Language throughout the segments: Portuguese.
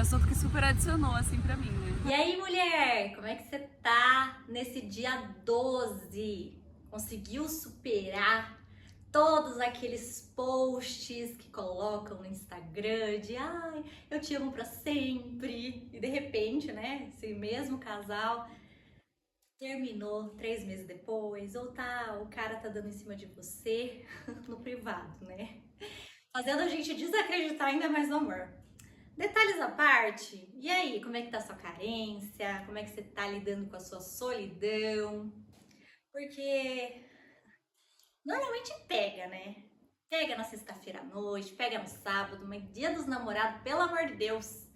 assunto que super adicionou, assim, pra mim, né? E aí, mulher, como é que você tá nesse dia 12? Conseguiu superar todos aqueles posts que colocam no Instagram de ai, eu te amo pra sempre. E de repente, né, esse mesmo casal terminou 3 meses depois, ou tá, o cara tá dando em cima de você no privado, né? Fazendo a gente desacreditar ainda mais no amor. Detalhes à parte, e aí, como é que tá a sua carência? Como é que você tá lidando com a sua solidão? Porque normalmente pega, né? Pega na sexta-feira à noite, pega no sábado, mas dia dos namorados, pelo amor de Deus.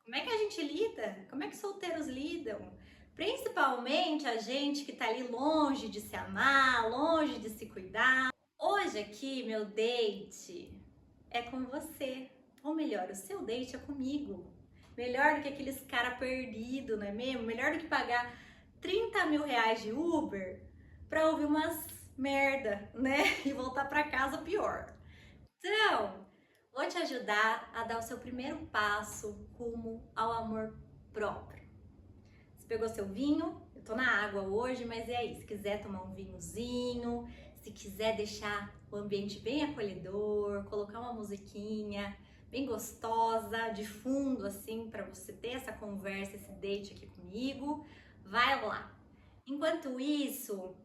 Como é que a gente lida? Como é que solteiros lidam? Principalmente a gente que tá ali longe de se amar, longe de se cuidar. Hoje aqui, meu date é com você. Ou melhor, o seu date é comigo. Melhor do que aqueles cara perdido, não é mesmo? Melhor do que pagar 30 mil reais de Uber pra ouvir umas merda, né? E voltar pra casa pior. Então, vou te ajudar a dar o seu primeiro passo rumo ao amor próprio. Você pegou seu vinho? Eu tô na água hoje, mas e aí? Se quiser tomar um vinhozinho, se quiser deixar o ambiente bem acolhedor, colocar uma musiquinha bem gostosa de fundo assim para você ter essa conversa, esse date aqui comigo, vai lá. Enquanto isso,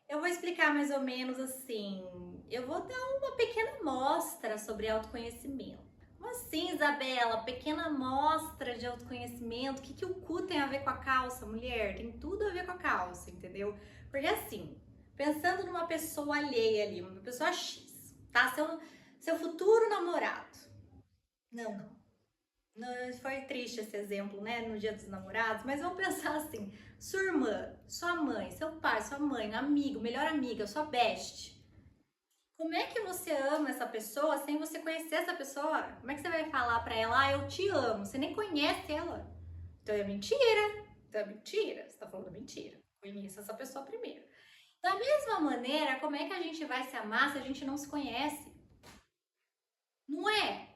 eu vou explicar mais ou menos assim, eu vou dar uma pequena amostra sobre autoconhecimento. Como assim, Isabela? Pequena amostra de autoconhecimento. O que o cu tem a ver com a calça, mulher? Tem tudo a ver com a calça, entendeu? Porque assim, pensando numa pessoa alheia ali, uma pessoa X, tá? Seu futuro namorado. Não. Foi triste esse exemplo, né? No dia dos namorados, mas vamos pensar assim: sua irmã, sua mãe, seu pai, sua mãe, amigo, melhor amiga, sua best. Como é que você ama essa pessoa sem você conhecer essa pessoa? Como é que você vai falar pra ela, ah, eu te amo? Você nem conhece ela. Então é mentira. Então é mentira. Você tá falando mentira. Conheça essa pessoa primeiro. Da mesma maneira, como é que a gente vai se amar se a gente não se conhece? Não é?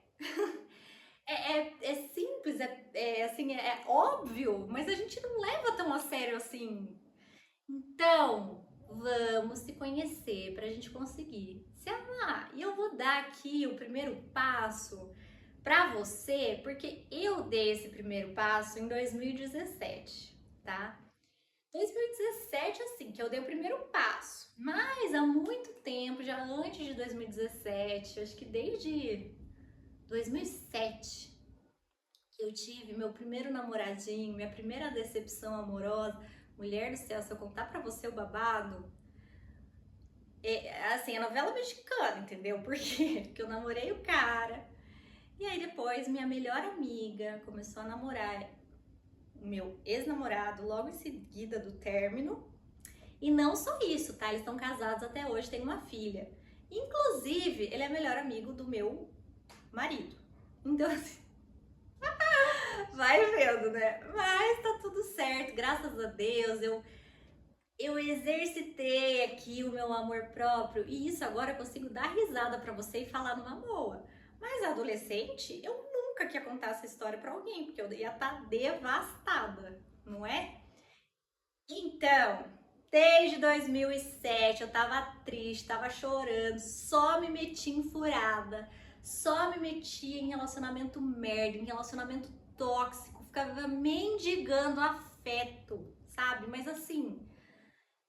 É simples, assim, é óbvio, mas a gente não leva tão a sério assim. Então, vamos se conhecer para a gente conseguir se amar. E eu vou dar aqui o primeiro passo para você, porque eu dei esse primeiro passo em 2017, tá? 2017, assim, que eu dei o primeiro passo. Mas há muito tempo, já antes de 2017, acho que desde 2007, que eu tive meu primeiro namoradinho, minha primeira decepção amorosa. Mulher do céu, se eu contar pra você o babado, assim, é novela mexicana, entendeu? Por quê? Porque eu namorei o cara, e aí depois minha melhor amiga começou a namorar o meu ex-namorado logo em seguida do término. E não só isso, tá? Eles estão casados até hoje, têm uma filha. Inclusive, ele é melhor amigo do meu marido. Então, assim, vai vendo, né? Mas tá tudo certo, graças a Deus. Eu exercitei aqui o meu amor próprio e isso agora eu consigo dar risada pra você e falar numa boa. Mas adolescente, eu nunca queria contar essa história pra alguém, porque eu ia estar devastada, não é? Então, desde 2007 eu tava triste, tava chorando, só me metia em furada, só me metia em relacionamento merda, em relacionamento tóxico, ficava mendigando afeto, sabe? Mas assim,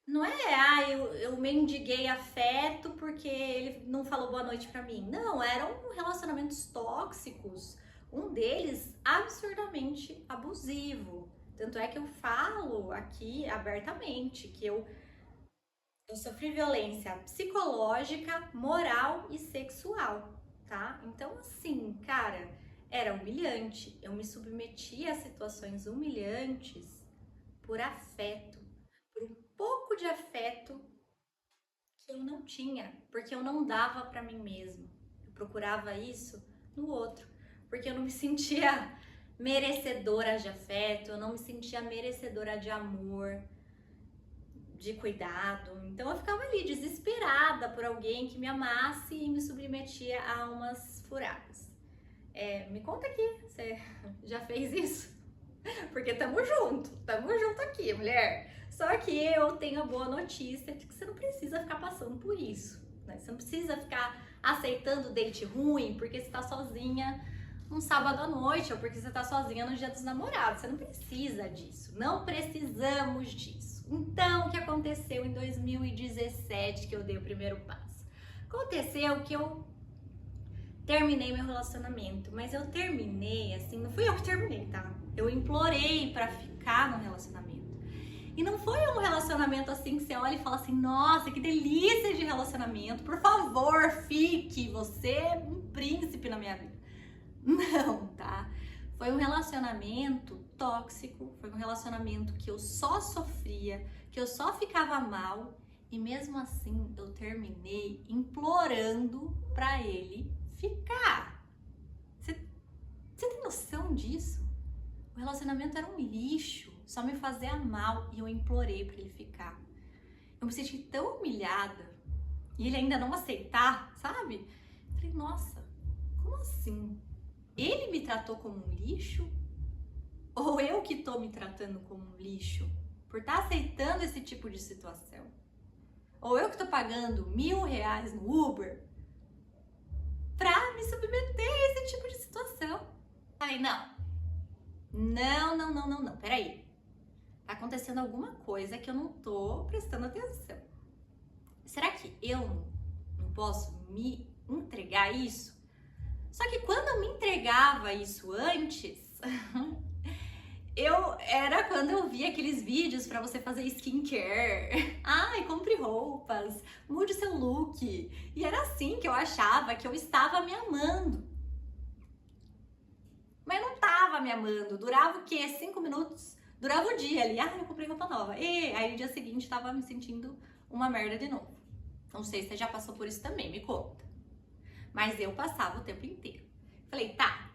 não é, eu mendiguei afeto porque ele não falou boa noite pra mim. Não, eram relacionamentos tóxicos. Um deles absurdamente abusivo. Tanto é que eu falo aqui abertamente que eu sofri violência psicológica, moral e sexual, tá? Então, assim, cara, era humilhante. Eu me submetia a situações humilhantes por afeto, por um pouco de afeto que eu não tinha, porque eu não dava pra mim mesma. Eu procurava isso no outro, porque eu não me sentia merecedora de afeto, eu não me sentia merecedora de amor, de cuidado. Então eu ficava ali desesperada por alguém que me amasse e me submetia a umas furadas. Me conta aqui, você já fez isso? Porque tamo junto aqui, mulher. Só que eu tenho a boa notícia de que você não precisa ficar passando por isso, né? Você não precisa ficar aceitando date ruim porque você tá sozinha um sábado à noite ou porque você tá sozinha no dia dos namorados. Você não precisa disso, não precisamos disso. Então, o que aconteceu em 2017 que eu dei o primeiro passo? Aconteceu que eu terminei meu relacionamento, mas eu terminei assim, não fui eu que terminei, tá? Eu implorei pra ficar no relacionamento. E não foi um relacionamento assim que você olha e fala assim, nossa, que delícia de relacionamento, por favor, fique, você é um príncipe na minha vida. Não, tá? Foi um relacionamento tóxico, foi um relacionamento que eu só sofria, que eu só ficava mal e mesmo assim eu terminei implorando pra ele ficar. Você tem noção disso? O relacionamento era um lixo, só me fazia mal e eu implorei pra ele ficar. Eu me senti tão humilhada e ele ainda não aceitar, sabe? Falei, nossa, como assim? Ele me tratou como um lixo? Ou eu que tô me tratando como um lixo? Por estar aceitando esse tipo de situação? Ou eu que tô pagando R$1.000 no Uber pra me submeter a esse tipo de situação? Falei, não, peraí. Tá acontecendo alguma coisa que eu não tô prestando atenção. Será que eu não posso me entregar isso? Só que quando eu me entregava isso antes, era quando eu via aqueles vídeos pra você fazer skincare. Ai, compre roupas, mude seu look. E era assim que eu achava que eu estava me amando. Mas não tava me amando. Durava o quê? 5 minutos. Durava o dia ali. Ah, eu comprei roupa nova. E aí no dia seguinte tava me sentindo uma merda de novo. Não sei se você já passou por isso também, me conta. Mas eu passava o tempo inteiro. Falei, tá,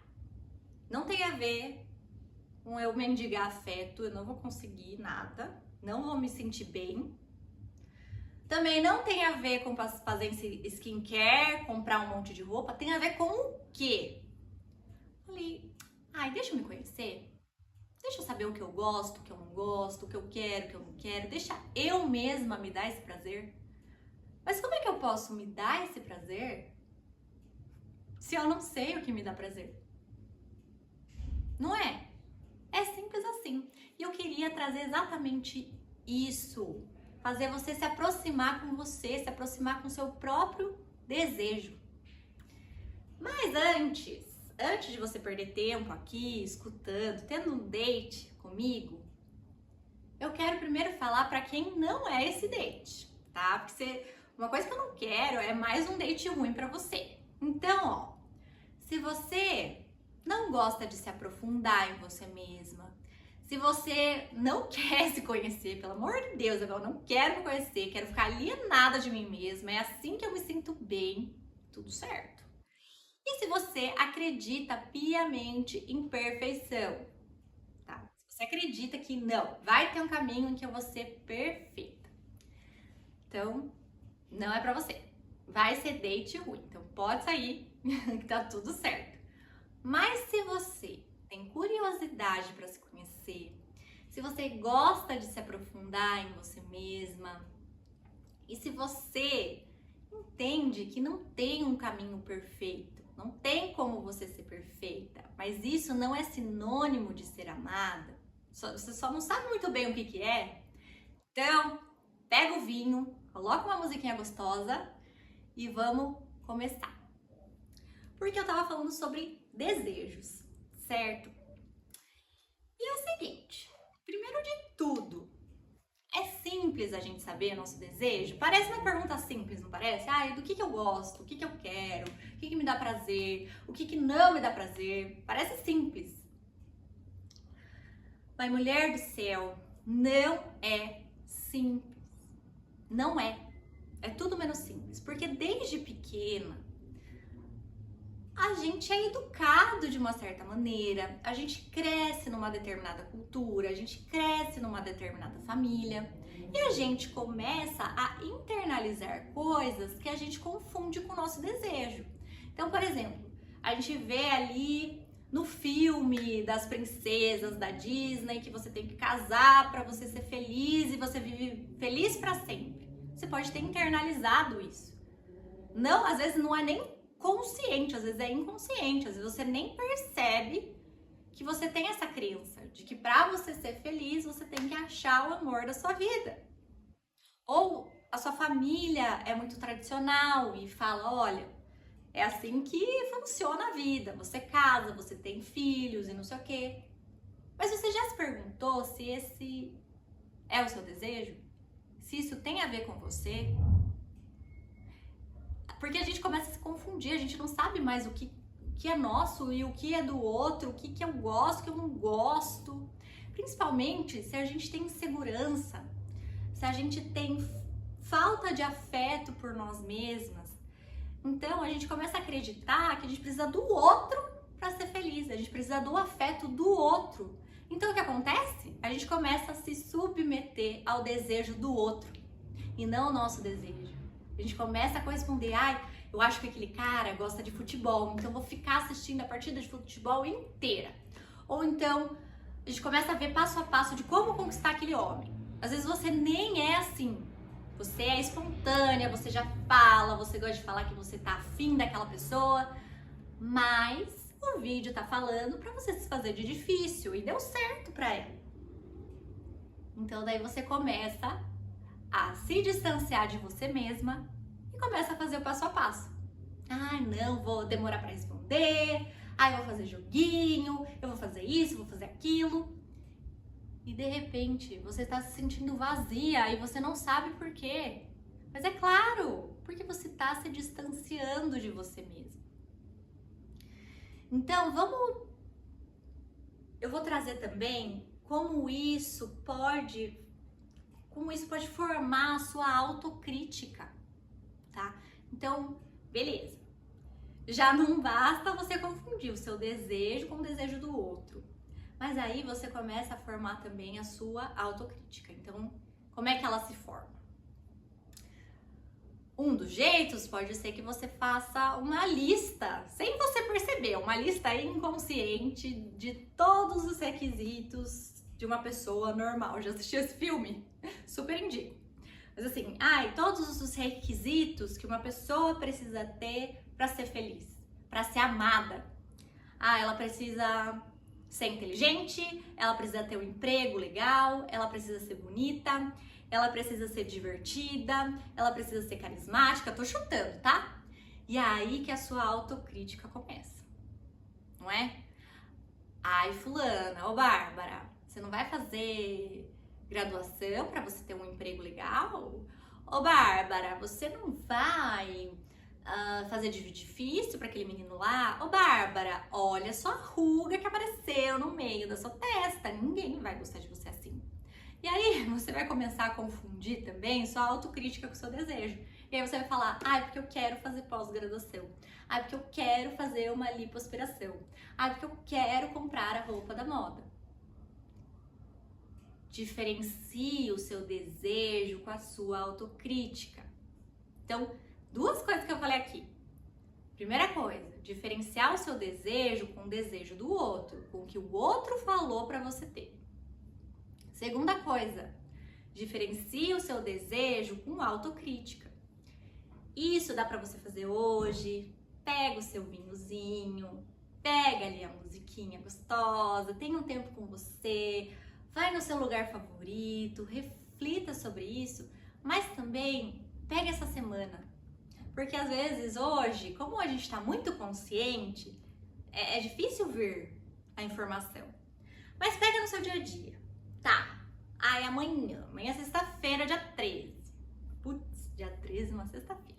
não tem a ver com eu mendigar afeto, eu não vou conseguir nada, não vou me sentir bem. Também não tem a ver com fazer skincare, comprar um monte de roupa, tem a ver com o quê? Falei, ai, deixa eu me conhecer, deixa eu saber o que eu gosto, o que eu não gosto, o que eu quero, o que eu não quero, deixa eu mesma me dar esse prazer. Mas como é que eu posso me dar esse prazer se eu não sei o que me dá prazer? Não é? É simples assim. E eu queria trazer exatamente isso. Fazer você se aproximar com você, se aproximar com o seu próprio desejo. Mas antes de você perder tempo aqui, escutando, tendo um date comigo, eu quero primeiro falar para quem não é esse date, tá? Porque uma coisa que eu não quero é mais um date ruim para você. Então, ó, se você não gosta de se aprofundar em você mesma, se você não quer se conhecer, pelo amor de Deus, eu não quero me conhecer, quero ficar alienada de mim mesma, é assim que eu me sinto bem, tudo certo. E se você acredita piamente em perfeição, tá? Se você acredita que não, vai ter um caminho em que eu vou ser perfeita, então não é pra você. Vai ser date ruim, então pode sair que tá tudo certo. Mas se você tem curiosidade para se conhecer, se você gosta de se aprofundar em você mesma e se você entende que não tem um caminho perfeito, não tem como você ser perfeita, mas isso não é sinônimo de ser amada, você só não sabe muito bem o que é, então pega o vinho, coloca uma musiquinha gostosa e vamos começar. Porque eu tava falando sobre desejos, certo? E é o seguinte, primeiro de tudo, é simples a gente saber nosso desejo? Parece uma pergunta simples, não parece? Ah, do que eu gosto, o que eu quero, o que me dá prazer, o que não me dá prazer. Parece simples. Mas, mulher do céu, não é simples. Não é. É tudo menos simples. Porque desde pequena, a gente é educado de uma certa maneira, a gente cresce numa determinada cultura, a gente cresce numa determinada família e a gente começa a internalizar coisas que a gente confunde com o nosso desejo. Então, por exemplo, a gente vê ali no filme das princesas da Disney que você tem que casar para você ser feliz e você vive feliz para sempre. Você pode ter internalizado isso. Não, às vezes não é nem consciente, às vezes é inconsciente, às vezes você nem percebe que você tem essa crença de que para você ser feliz você tem que achar o amor da sua vida. Ou a sua família é muito tradicional e fala, olha, é assim que funciona a vida. Você casa, você tem filhos e não sei o quê. Mas você já se perguntou se esse é o seu desejo? Se isso tem a ver com você? Porque a gente começa a se confundir, a gente não sabe mais o que é nosso e o que é do outro, o que eu gosto, o que eu não gosto. Principalmente se a gente tem insegurança, se a gente tem falta de afeto por nós mesmas. Então a gente começa a acreditar que a gente precisa do outro para ser feliz, a gente precisa do afeto do outro. Então o que acontece? A gente começa a se submeter ao desejo do outro e não ao nosso desejo. A gente começa a corresponder, eu acho que aquele cara gosta de futebol, então eu vou ficar assistindo a partida de futebol inteira. Ou então a gente começa a ver passo a passo de como conquistar aquele homem. Às vezes você nem é assim. Você é espontânea, você já fala, você gosta de falar que você tá afim daquela pessoa, mas o vídeo tá falando pra você se fazer de difícil e deu certo pra ela. Então daí você começa a se distanciar de você mesma e começa a fazer o passo a passo. Não, vou demorar pra responder, eu vou fazer joguinho, eu vou fazer isso, vou fazer aquilo. E de repente você tá se sentindo vazia e você não sabe por quê. Mas é claro, porque você tá se distanciando de você mesmo. Então eu vou trazer também como isso pode formar a sua autocrítica, tá? Então, beleza. Já não basta você confundir o seu desejo com o desejo do outro. Mas aí você começa a formar também a sua autocrítica. Então, como é que ela se forma? Um dos jeitos pode ser que você faça uma lista, sem você perceber, uma lista inconsciente de todos os requisitos de uma pessoa normal. Já assistiu esse filme? Super indico. Mas assim, todos os requisitos que uma pessoa precisa ter para ser feliz, para ser amada. Ela precisa ser inteligente, ela precisa ter um emprego legal, ela precisa ser bonita, ela precisa ser divertida, ela precisa ser carismática, tô chutando, tá? E é aí que a sua autocrítica começa, não é? Fulana, Bárbara, você não vai fazer graduação para você ter um emprego legal? Bárbara, você não vai fazer de difícil para aquele menino lá? Bárbara, olha só a ruga que apareceu no meio da sua testa, ninguém vai gostar de você assim. E aí você vai começar a confundir também sua autocrítica com o seu desejo. E aí você vai falar, porque eu quero fazer pós-graduação. Porque eu quero fazer uma lipoaspiração. Porque eu quero comprar a roupa da moda. Diferencie o seu desejo com a sua autocrítica. Então, duas coisas que eu falei aqui. Primeira coisa, diferenciar o seu desejo com o desejo do outro, com o que o outro falou para você ter. Segunda coisa, diferencie o seu desejo com autocrítica. Isso dá para você fazer hoje. Pega o seu vinhozinho, pega ali a musiquinha gostosa, tenha um tempo com você, vai no seu lugar favorito, reflita sobre isso, mas também pega essa semana. Porque às vezes hoje, como a gente está muito consciente, é difícil ver a informação. Mas pega no seu dia a dia. Tá, amanhã é sexta-feira, dia 13. Putz, dia 13, uma sexta-feira.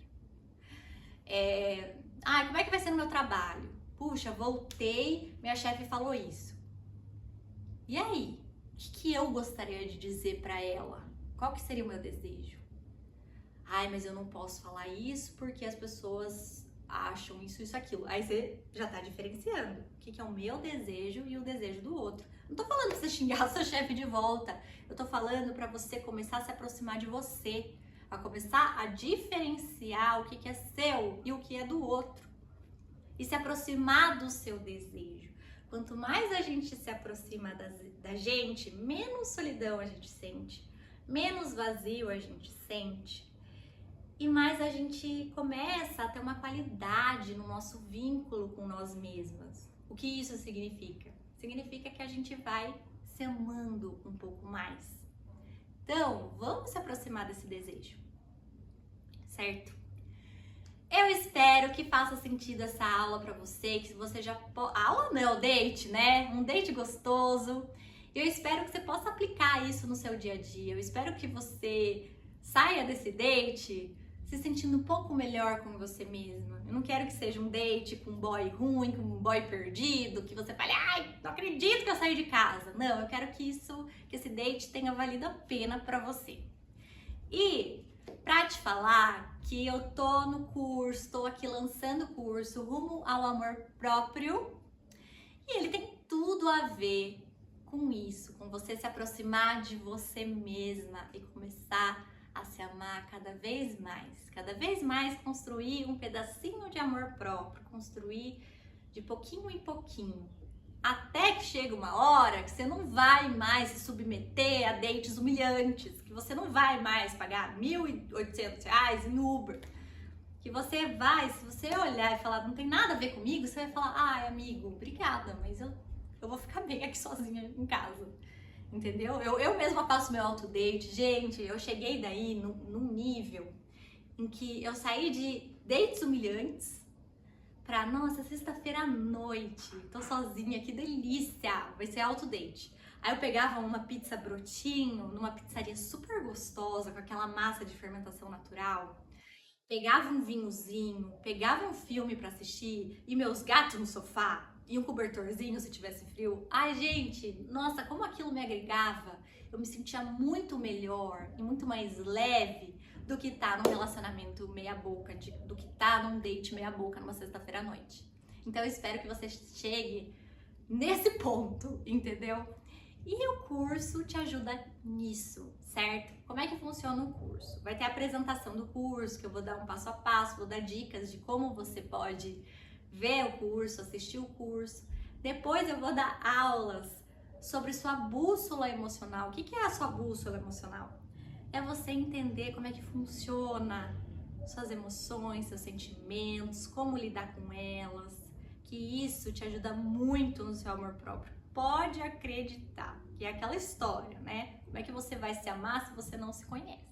Como é que vai ser no meu trabalho? Puxa, voltei, minha chefe falou isso. E aí? O que eu gostaria de dizer pra ela? Qual que seria o meu desejo? Mas eu não posso falar isso porque as pessoas acham isso, aquilo. Aí você já tá diferenciando o que é o meu desejo e o desejo do outro. Não tô falando pra você xingar o seu chefe de volta. Eu tô falando pra você começar a se aproximar de você, a começar a diferenciar o que é seu e o que é do outro. e se aproximar do seu desejo. Quanto mais a gente se aproxima da gente, menos solidão a gente sente, menos vazio a gente sente e mais a gente começa a ter uma qualidade no nosso vínculo com nós mesmas. O que isso significa? Significa que a gente vai se amando um pouco mais. Então, vamos se aproximar desse desejo, certo? Eu espero que faça sentido essa aula pra você, que você já... Aula não, date, né? Um date gostoso. Eu espero que você possa aplicar isso no seu dia a dia. Eu espero que você saia desse date se sentindo um pouco melhor com você mesma. Eu não quero que seja um date com um boy ruim, com um boy perdido, que você fale, ai, não acredito que eu saí de casa. Não, eu quero que esse date tenha valido a pena pra você. E pra te falar que eu tô no curso, tô aqui lançando o curso Rumo ao Amor Próprio, e ele tem tudo a ver com isso, com você se aproximar de você mesma e começar a se amar cada vez mais construir um pedacinho de amor próprio, construir de pouquinho em pouquinho, até que chega uma hora que você não vai mais se submeter a dates humilhantes, que você não vai mais pagar R$1.800 em Uber, que você vai, se você olhar e falar, não tem nada a ver comigo, você vai falar, ai amigo, obrigada, mas eu vou ficar bem aqui sozinha em casa. Entendeu? Eu mesma faço meu autodate. Gente, eu cheguei daí num nível em que eu saí de dates humilhantes pra, nossa, sexta-feira à noite, tô sozinha, que delícia, vai ser autodate. Aí eu pegava uma pizza brotinho, numa pizzaria super gostosa, com aquela massa de fermentação natural, pegava um vinhozinho, pegava um filme pra assistir e meus gatos no sofá, e um cobertorzinho se tivesse frio. Ai, gente, nossa, como aquilo me agregava. Eu me sentia muito melhor e muito mais leve do que tá num relacionamento meia boca, do que tá num date meia boca numa sexta-feira à noite. Então eu espero que você chegue nesse ponto, entendeu? E o curso te ajuda nisso, certo? Como é que funciona o curso? Vai ter a apresentação do curso, que eu vou dar um passo a passo, vou dar dicas de como você pode ver o curso, assistir o curso. Depois eu vou dar aulas sobre sua bússola emocional. O que é a sua bússola emocional? É você entender como é que funciona suas emoções, seus sentimentos, como lidar com elas, que isso te ajuda muito no seu amor próprio. Pode acreditar, que é aquela história, né? Como é que você vai se amar se você não se conhece?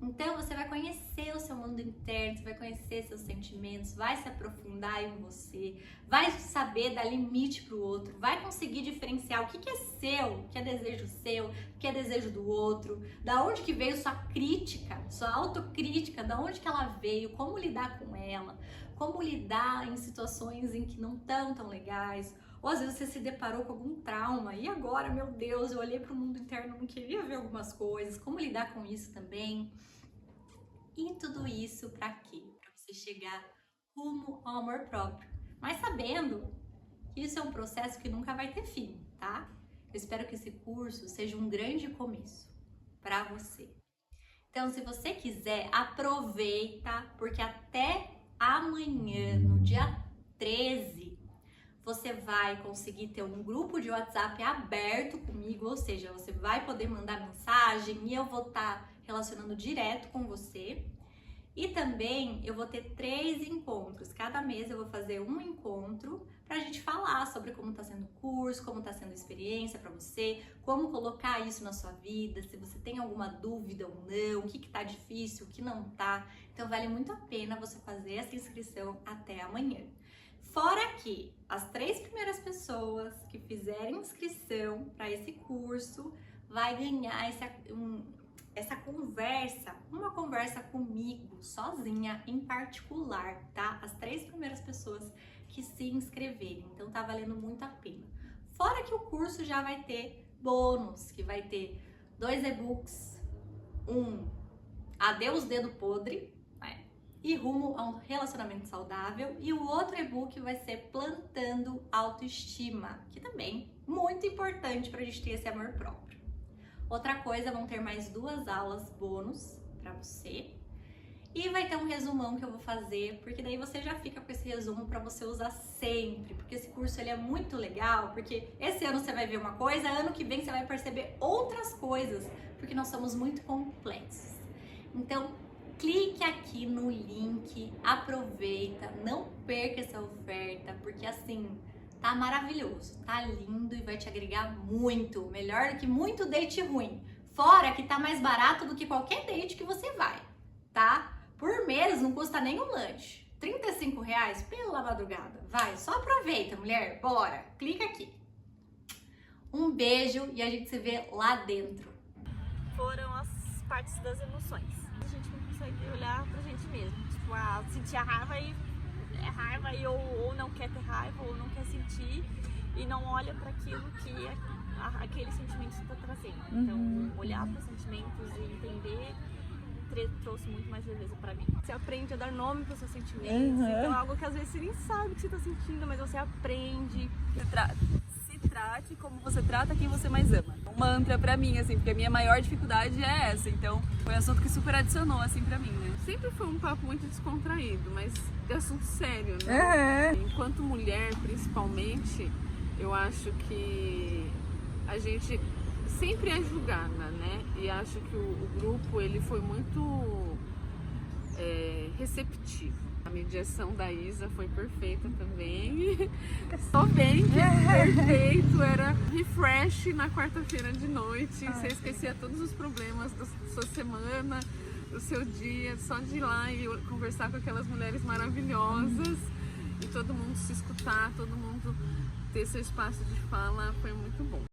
Então você vai conhecer o seu mundo interno, você vai conhecer seus sentimentos, vai se aprofundar em você, vai saber dar limite pro outro, vai conseguir diferenciar o que é seu, o que é desejo seu, o que é desejo do outro, da onde que veio sua crítica, sua autocrítica, da onde que ela veio, como lidar com ela, como lidar em situações em que não estão tão legais, ou às vezes você se deparou com algum trauma e agora, meu Deus, eu olhei pro mundo interno, não queria ver algumas coisas, como lidar com isso também. E tudo isso para quê? Para você chegar rumo ao amor próprio, mas sabendo que isso é um processo que nunca vai ter fim, tá? Eu espero que esse curso seja um grande começo para você. Então, se você quiser, aproveita, porque até amanhã, no dia 13, você vai conseguir ter um grupo de WhatsApp aberto comigo, ou seja, você vai poder mandar mensagem e eu vou estar relacionando direto com você. E também eu vou ter 3 encontros. Cada mês eu vou fazer um encontro pra gente falar sobre como tá sendo o curso, como tá sendo a experiência pra você, como colocar isso na sua vida, se você tem alguma dúvida ou não, o que tá difícil, o que não tá. Então vale muito a pena você fazer essa inscrição até amanhã. Fora que as 3 primeiras pessoas que fizerem inscrição para esse curso vai ganhar essa conversa, uma conversa comigo, sozinha, em particular, tá? As 3 primeiras pessoas que se inscreverem, então tá valendo muito a pena. Fora que o curso já vai ter bônus, que vai ter 2 e-books, um Adeus Dedo Podre, né? E Rumo a um Relacionamento Saudável, e o outro e-book vai ser Plantando Autoestima, que também é muito importante pra gente ter esse amor próprio. Outra coisa, vão ter mais 2 aulas bônus para você. E vai ter um resumão que eu vou fazer, porque daí você já fica com esse resumo para você usar sempre, porque esse curso ele é muito legal, porque esse ano você vai ver uma coisa, ano que vem você vai perceber outras coisas, porque nós somos muito complexos. Então, clique aqui no link, aproveita, não perca essa oferta, porque assim, tá maravilhoso, tá lindo e vai te agregar muito, melhor do que muito date ruim. Fora que tá mais barato do que qualquer date que você vai, tá? Por mês não custa nem um lanche. R$35 pela madrugada. Vai, só aproveita, mulher. Bora, clica aqui. Um beijo e a gente se vê lá dentro. Foram as partes das emoções. A gente não consegue olhar pra gente mesmo. Tipo, sentir a raiva e é raiva e ou não quer ter raiva ou não quer sentir e não olha para aquilo que aquele sentimento está trazendo. Então, olhar para os sentimentos e entender trouxe muito mais leveza para mim. Você aprende a dar nome para os seus sentimentos. Então, é algo que às vezes você nem sabe o que você está sentindo, mas você aprende. Se trate como você trata quem você mais ama. Um mantra pra mim, assim, porque a minha maior dificuldade é essa. Então, foi um assunto que super adicionou, assim, pra mim, né? Sempre foi um papo muito descontraído, mas de assunto sério, né? Enquanto mulher, principalmente, eu acho que a gente sempre é julgada, né? E acho que o grupo, ele foi muito receptivo. A mediação da Isa foi perfeita também. Só bem que perfeito, era refresh na quarta-feira de noite. Você esquecia todos os problemas da sua semana, do seu dia, só de ir lá e conversar com aquelas mulheres maravilhosas e todo mundo se escutar, todo mundo ter seu espaço de fala, foi muito bom.